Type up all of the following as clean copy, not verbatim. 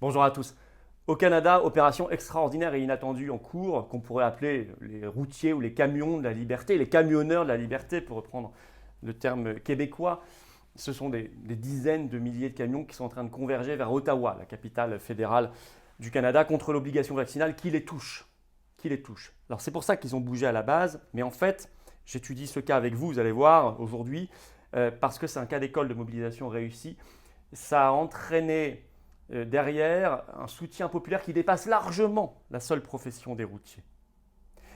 Bonjour à tous. Au Canada, opération extraordinaire et inattendue en cours, qu'on pourrait appeler les routiers ou les camions de la liberté, les camionneurs de la liberté, pour reprendre le terme québécois. Ce sont des dizaines de milliers de camions qui sont en train de converger vers Ottawa, la capitale fédérale du Canada, contre l'obligation vaccinale qui les touche. Qui les touche. Alors c'est pour ça qu'ils ont bougé à la base, mais en fait, j'étudie ce cas avec vous, vous allez voir aujourd'hui, parce que c'est un cas d'école de mobilisation réussi. Ça a entraîné derrière un soutien populaire qui dépasse largement la seule profession des routiers.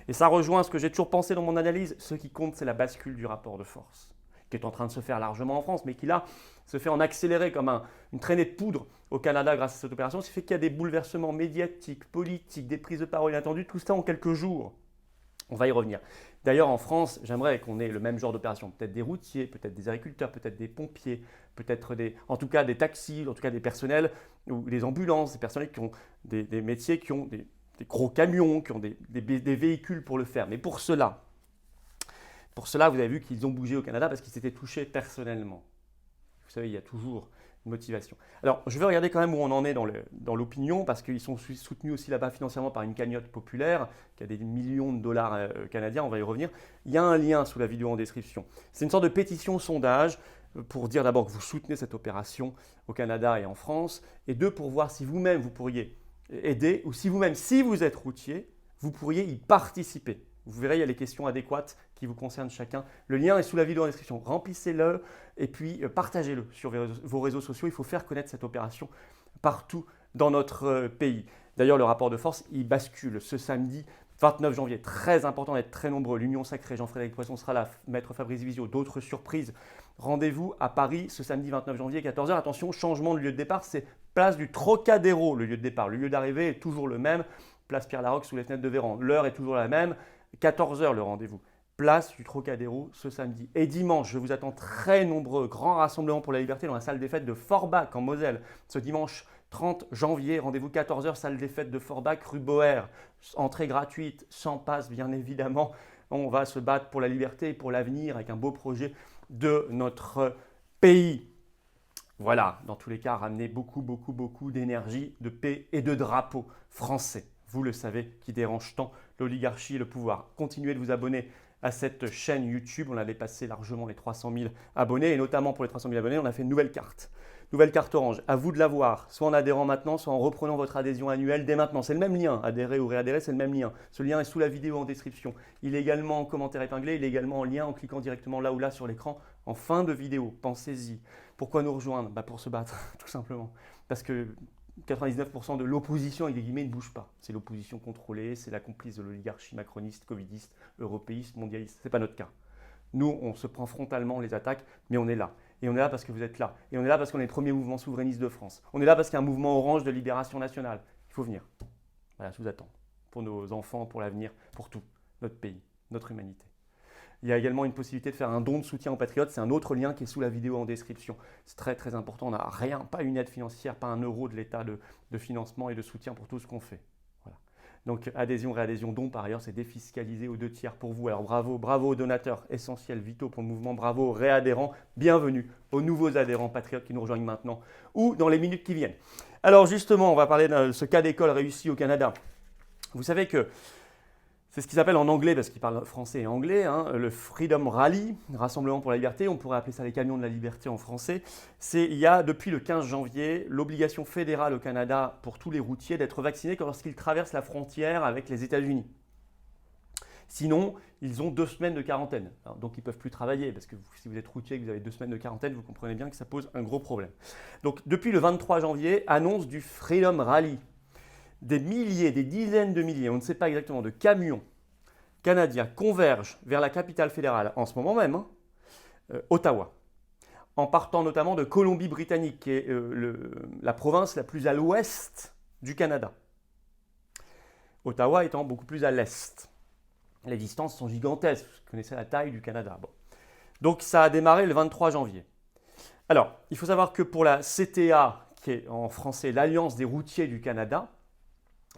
Et ça rejoint ce que j'ai toujours pensé dans mon analyse, ce qui compte c'est la bascule du rapport de force, qui est en train de se faire largement en France, mais qui là se fait en accéléré comme une traînée de poudre au Canada grâce à cette opération, ce qui fait qu'il y a des bouleversements médiatiques, politiques, des prises de parole inattendues, tout ça en quelques jours. On va y revenir. D'ailleurs, en France, j'aimerais qu'on ait le même genre d'opération. Peut-être des routiers, peut-être des agriculteurs, peut-être des pompiers, peut-être en tout cas des taxis, en tout cas des personnels ou des ambulances, des personnels qui ont des métiers, qui ont des gros camions, qui ont des véhicules pour le faire. Mais pour cela, vous avez vu qu'ils ont bougé au Canada parce qu'ils s'étaient touchés personnellement. Vous savez, il y a toujours une motivation. Alors, je vais regarder quand même où on en est dans l'opinion, parce qu'ils sont soutenus aussi là-bas financièrement par une cagnotte populaire qui a des millions de dollars canadiens, on va y revenir. Il y a un lien sous la vidéo en description. C'est une sorte de pétition sondage pour dire d'abord que vous soutenez cette opération au Canada et en France, et deux, pour voir si vous-même vous pourriez aider, ou si vous-même, si vous êtes routier, vous pourriez y participer. Vous verrez, il y a les questions adéquates qui vous concernent chacun. Le lien est sous la vidéo en description. Remplissez-le et puis partagez-le sur vos réseaux sociaux. Il faut faire connaître cette opération partout dans notre pays. D'ailleurs, le rapport de force, il bascule ce samedi 29 janvier. Très important d'être très nombreux. L'Union Sacrée, Jean-Frédéric Poisson sera là, Maître Fabrice Visio, d'autres surprises. Rendez-vous à Paris ce samedi 29 janvier, 14h. Attention, changement de lieu de départ, c'est place du Trocadéro, le lieu de départ. Le lieu d'arrivée est toujours le même, place Pierre-Laroque sous les fenêtres de Véran. L'heure est toujours la même, 14h le rendez-vous. Place du Trocadéro ce samedi. Et dimanche, je vous attends très nombreux. Grand rassemblement pour la liberté dans la salle des fêtes de Forbach en Moselle. Ce dimanche 30 janvier, rendez-vous 14h, salle des fêtes de Forbach, rue Boer. Entrée gratuite, sans passe bien évidemment. On va se battre pour la liberté et pour l'avenir avec un beau projet de notre pays. Voilà, dans tous les cas, ramener beaucoup d'énergie, de paix et de drapeaux français. Vous le savez, qui dérange tant l'oligarchie et le pouvoir. Continuez de vous abonner à cette chaîne YouTube. On a dépassé largement les 300 000 abonnés, et notamment pour les 300 000 abonnés, on a fait une nouvelle carte. Nouvelle carte orange. À vous de l'avoir, soit en adhérant maintenant, soit en reprenant votre adhésion annuelle dès maintenant. C'est le même lien. Adhérer ou réadhérer, c'est le même lien. Ce lien est sous la vidéo en description. Il est également en commentaire épinglé. Il est également en lien en cliquant directement là ou là sur l'écran en fin de vidéo. Pensez-y. Pourquoi nous rejoindre? Pour se battre, tout simplement. Parce que 99% de l'opposition, avec des guillemets, ne bouge pas. C'est l'opposition contrôlée, c'est la complice de l'oligarchie macroniste, covidiste, européiste, mondialiste. Ce n'est pas notre cas. Nous, on se prend frontalement, on les attaque, mais on est là. Et on est là parce que vous êtes là. Et on est là parce qu'on est le premier mouvement souverainiste de France. On est là parce qu'il y a un mouvement orange de libération nationale. Il faut venir. Voilà, je vous attends. Pour nos enfants, pour l'avenir, pour tout. Notre pays, notre humanité. Il y a également une possibilité de faire un don de soutien aux patriotes. C'est un autre lien qui est sous la vidéo en description. C'est très important. On n'a rien, pas une aide financière, pas un euro de l'État de financement et de soutien pour tout ce qu'on fait. Voilà. Donc adhésion, réadhésion, don, par ailleurs, c'est défiscalisé aux 2 tiers pour vous. Alors bravo aux donateurs essentiels, vitaux pour le mouvement, bravo aux réadhérents, bienvenue aux nouveaux adhérents patriotes qui nous rejoignent maintenant ou dans les minutes qui viennent. Alors justement, on va parler de ce cas d'école réussi au Canada. Vous savez que c'est ce qu'ils appellent en anglais, parce qu'ils parlent français et anglais, le Freedom Rally, Rassemblement pour la liberté, on pourrait appeler ça les camions de la liberté en français. Il y a depuis le 15 janvier l'obligation fédérale au Canada pour tous les routiers d'être vaccinés lorsqu'ils traversent la frontière avec les États-Unis. Sinon, ils ont 2 semaines de quarantaine. Alors, donc, ils ne peuvent plus travailler, parce que si vous êtes routier et que vous avez 2 semaines de quarantaine, vous comprenez bien que ça pose un gros problème. Donc, depuis le 23 janvier, annonce du Freedom Rally. Des milliers, des dizaines de milliers, on ne sait pas exactement, de camions canadiens convergent vers la capitale fédérale en ce moment même, Ottawa, en partant notamment de Colombie-Britannique, qui est la province la plus à l'ouest du Canada. Ottawa étant beaucoup plus à l'est. Les distances sont gigantesques, vous connaissez la taille du Canada. Bon. Donc ça a démarré le 23 janvier. Alors, il faut savoir que pour la CTA, qui est en français l'Alliance des routiers du Canada,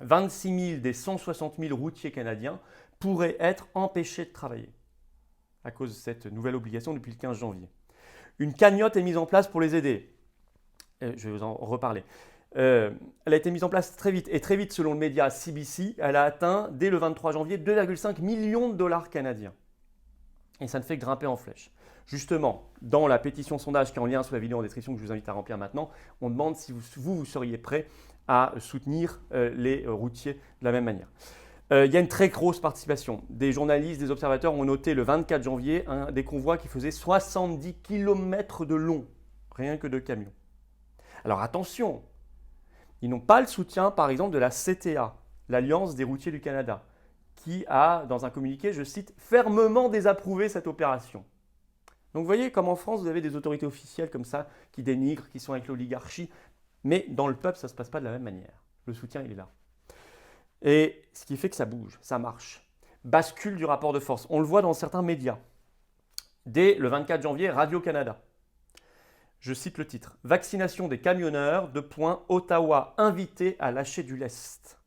26 000 des 160 000 routiers canadiens pourraient être empêchés de travailler à cause de cette nouvelle obligation depuis le 15 janvier. Une cagnotte est mise en place pour les aider. Je vais vous en reparler. Elle a été mise en place très vite. Et très vite, selon le média CBC, elle a atteint, dès le 23 janvier, 2,5 millions de dollars canadiens. Et ça ne fait que grimper en flèche. Justement, dans la pétition sondage qui est en lien sous la vidéo en description que je vous invite à remplir maintenant, on demande si vous seriez prêt à soutenir les routiers de la même manière. Il y a une très grosse participation. Des journalistes, des observateurs ont noté le 24 janvier des convois qui faisaient 70 km de long, rien que de camions. Alors attention, ils n'ont pas le soutien par exemple de la CTA, l'Alliance des routiers du Canada, qui a, dans un communiqué, je cite, fermement désapprouvé cette opération. Donc vous voyez comme en France, vous avez des autorités officielles comme ça qui dénigrent, qui sont avec l'oligarchie, mais dans le peuple, ça ne se passe pas de la même manière. Le soutien, il est là. Et ce qui fait que ça bouge, ça marche. Bascule du rapport de force. On le voit dans certains médias. Dès le 24 janvier, Radio-Canada. Je cite le titre. Vaccination des camionneurs, Ottawa invité à lâcher du lest.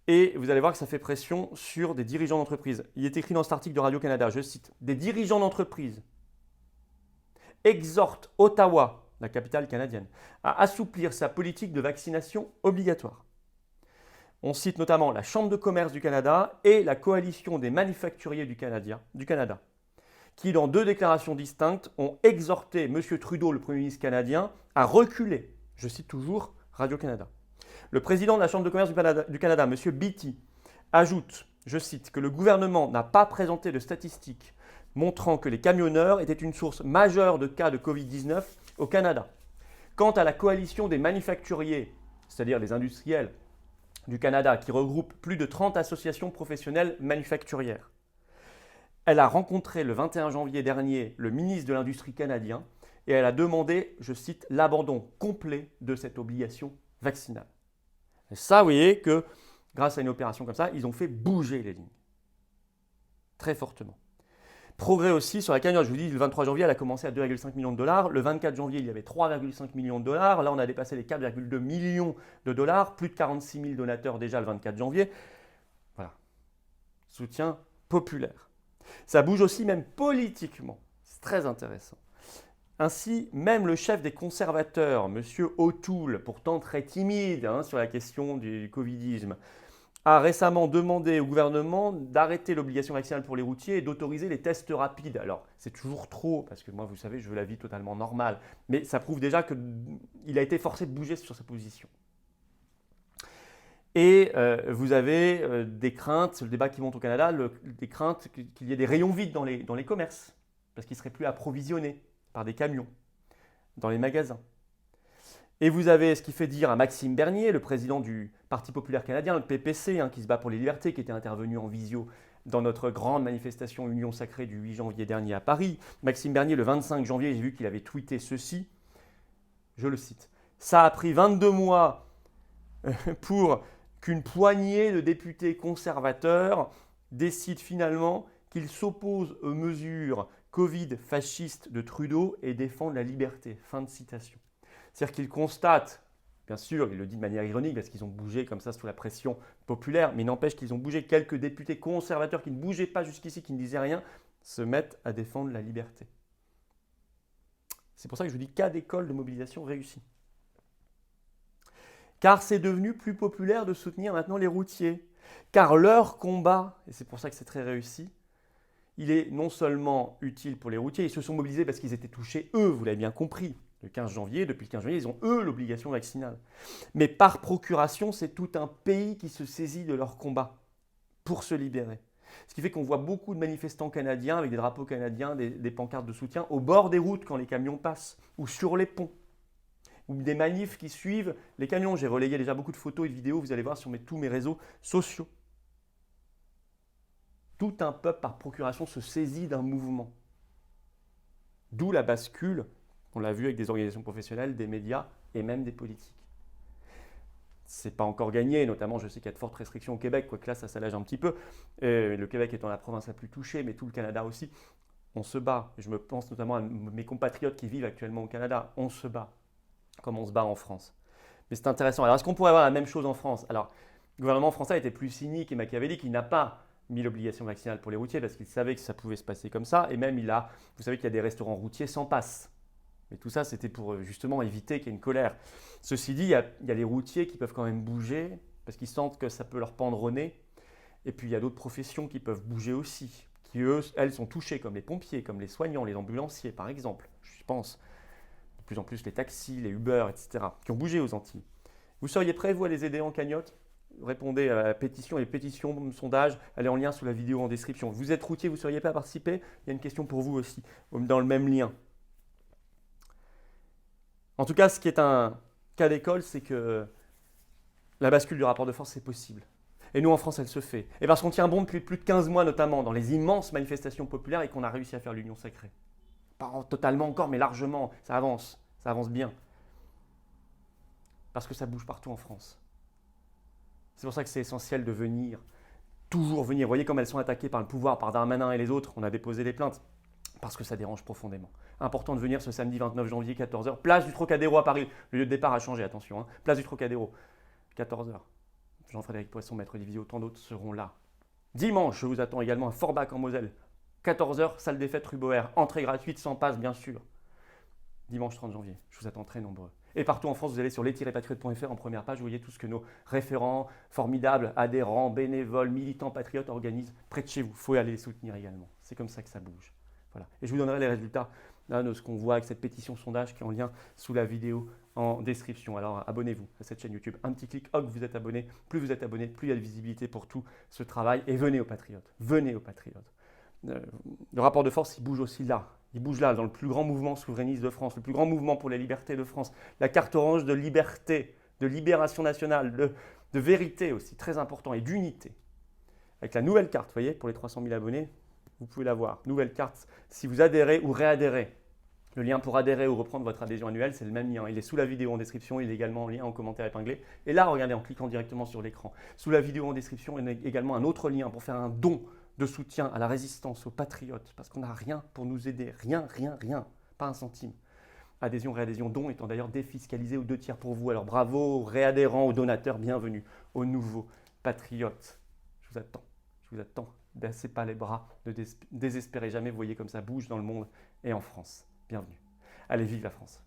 Et vous allez voir que ça fait pression sur des dirigeants d'entreprise. Il est écrit dans cet article de Radio-Canada, je cite, « Des dirigeants d'entreprise exhortent Ottawa, la capitale canadienne, à assouplir sa politique de vaccination obligatoire. » On cite notamment la Chambre de commerce du Canada et la Coalition des manufacturiers du Canada, qui, dans 2 déclarations distinctes, ont exhorté M. Trudeau, le Premier ministre canadien, à reculer. Je cite toujours Radio-Canada. Le président de la Chambre de commerce du Canada, M. Beattie, ajoute, je cite, que le gouvernement n'a pas présenté de statistiques montrant que les camionneurs étaient une source majeure de cas de Covid-19 au Canada. Quant à la coalition des manufacturiers, c'est-à-dire les industriels du Canada, qui regroupe plus de 30 associations professionnelles manufacturières, elle a rencontré le 21 janvier dernier le ministre de l'Industrie canadien et elle a demandé, je cite, l'abandon complet de cette obligation vaccinale. Et ça, vous voyez que grâce à une opération comme ça, ils ont fait bouger les lignes. Très fortement. Progrès aussi sur la cagnotte. Je vous dis, le 23 janvier, elle a commencé à 2,5 millions de dollars. Le 24 janvier, il y avait 3,5 millions de dollars. Là, on a dépassé les 4,2 millions de dollars. Plus de 46 000 donateurs déjà le 24 janvier. Voilà. Soutien populaire. Ça bouge aussi même politiquement. C'est très intéressant. Ainsi, même le chef des conservateurs, M. O'Toole, pourtant très timide sur la question du covidisme, a récemment demandé au gouvernement d'arrêter l'obligation vaccinale pour les routiers et d'autoriser les tests rapides. Alors, c'est toujours trop, parce que moi, vous savez, je veux la vie totalement normale, mais ça prouve déjà qu'il a été forcé de bouger sur sa position. Et vous avez des craintes, c'est le débat qui monte au Canada, des craintes qu'il y ait des rayons vides dans les commerces, parce qu'ils ne seraient plus approvisionnés par des camions dans les magasins. Et vous avez ce qui fait dire à Maxime Bernier, le président du Parti populaire canadien, le PPC, qui se bat pour les libertés, qui était intervenu en visio dans notre grande manifestation Union Sacrée du 8 janvier dernier à Paris. Maxime Bernier, le 25 janvier, j'ai vu qu'il avait tweeté ceci, je le cite, « Ça a pris 22 mois pour qu'une poignée de députés conservateurs décident finalement qu'ils s'opposent aux mesures Covid fascistes de Trudeau et défendent la liberté. » Fin de citation. C'est-à-dire qu'ils constatent, bien sûr, il le dit de manière ironique parce qu'ils ont bougé comme ça sous la pression populaire, mais il n'empêche qu'ils ont bougé, quelques députés conservateurs qui ne bougeaient pas jusqu'ici, qui ne disaient rien, se mettent à défendre la liberté. C'est pour ça que je vous dis cas d'école de mobilisation réussie. Car c'est devenu plus populaire de soutenir maintenant les routiers. Car leur combat, et c'est pour ça que c'est très réussi, il est non seulement utile pour les routiers, ils se sont mobilisés parce qu'ils étaient touchés, eux, vous l'avez bien compris, le 15 janvier, depuis le 15 janvier, ils ont eux l'obligation vaccinale. Mais par procuration, c'est tout un pays qui se saisit de leur combat pour se libérer. Ce qui fait qu'on voit beaucoup de manifestants canadiens avec des drapeaux canadiens, des pancartes de soutien au bord des routes quand les camions passent, ou sur les ponts, ou des manifs qui suivent les camions. J'ai relayé déjà beaucoup de photos et de vidéos, vous allez voir sur tous mes réseaux sociaux. Tout un peuple par procuration se saisit d'un mouvement. D'où la bascule, on l'a vu avec des organisations professionnelles, des médias et même des politiques. Ce n'est pas encore gagné, notamment je sais qu'il y a de fortes restrictions au Québec, quoique là ça s'allège un petit peu. Le Québec étant la province la plus touchée, mais tout le Canada aussi. On se bat, je me pense notamment à mes compatriotes qui vivent actuellement au Canada, on se bat, comme on se bat en France. Mais c'est intéressant. Alors est-ce qu'on pourrait avoir la même chose en France? Alors, le gouvernement français a été plus cynique et machiavélique, il n'a pas mis l'obligation vaccinale pour les routiers parce qu'il savait que ça pouvait se passer comme ça. Et même vous savez qu'il y a des restaurants routiers sans passe. Mais tout ça, c'était pour justement éviter qu'il y ait une colère. Ceci dit, il y a les routiers qui peuvent quand même bouger parce qu'ils sentent que ça peut leur pendre au nez. Et puis il y a d'autres professions qui peuvent bouger aussi, qui elles sont touchées, comme les pompiers, comme les soignants, les ambulanciers par exemple. Je pense de plus en plus les taxis, les Uber, etc., qui ont bougé aux Antilles. Vous seriez prêts, vous, à les aider en cagnotte? Répondez à la pétition, les pétitions, sondage, elle est en lien sous la vidéo en description. Vous êtes routier, vous seriez prêt à participer? Il y a une question pour vous aussi, dans le même lien. En tout cas, ce qui est un cas d'école, c'est que la bascule du rapport de force, c'est possible. Et nous, en France, elle se fait. Et parce qu'on tient bon depuis plus de 15 mois, notamment dans les immenses manifestations populaires, et qu'on a réussi à faire l'union sacrée. Pas totalement encore, mais largement, ça avance bien. Parce que ça bouge partout en France. C'est pour ça que c'est essentiel de venir, toujours venir. Vous voyez comme elles sont attaquées par le pouvoir, par Darmanin et les autres, on a déposé des plaintes. Parce que ça dérange profondément. Important de venir ce samedi 29 janvier, 14h, place du Trocadéro à Paris. Le lieu de départ a changé, attention. Hein. Place du Trocadéro, 14h. Jean-Frédéric Poisson, Maître Divisio, tant d'autres seront là. Dimanche, je vous attends également à Forbach en Moselle. 14h, salle des fêtes rue Boer. Entrée gratuite, sans passe, bien sûr. Dimanche 30 janvier, je vous attends très nombreux. Et partout en France, vous allez sur les-patriotes.fr en première page, vous voyez tout ce que nos référents, formidables, adhérents, bénévoles, militants, patriotes organisent près de chez vous. Il faut aller les soutenir également. C'est comme ça que ça bouge. Voilà. Et je vous donnerai les résultats là, de ce qu'on voit avec cette pétition sondage qui est en lien sous la vidéo en description. Alors abonnez-vous à cette chaîne YouTube. Un petit clic, hop, vous êtes abonné. Plus vous êtes abonné, plus il y a de visibilité pour tout ce travail. Et venez aux patriotes. Venez aux patriotes. Le rapport de force, il bouge aussi là. Il bouge là, dans le plus grand mouvement souverainiste de France, le plus grand mouvement pour les libertés de France. La carte orange de liberté, de libération nationale, de vérité aussi, très important, et d'unité. Avec la nouvelle carte, vous voyez, pour les 300 000 abonnés, vous pouvez la voir. Nouvelle carte, si vous adhérez ou réadhérez. Le lien pour adhérer ou reprendre votre adhésion annuelle, c'est le même lien. Il est sous la vidéo en description, il est également en lien en commentaire épinglé. Et là, regardez, en cliquant directement sur l'écran. Sous la vidéo en description, il y a également un autre lien pour faire un don de soutien à la résistance, aux patriotes, parce qu'on n'a rien pour nous aider. Rien, pas un centime. Adhésion, réadhésion, don étant d'ailleurs défiscalisé aux 2 tiers pour vous. Alors bravo aux réadhérents, aux donateurs, bienvenue aux nouveaux patriotes. Je vous attends. Baissez pas les bras, ne désespérez jamais, vous voyez comme ça bouge dans le monde et en France. Bienvenue. Allez, vive la France!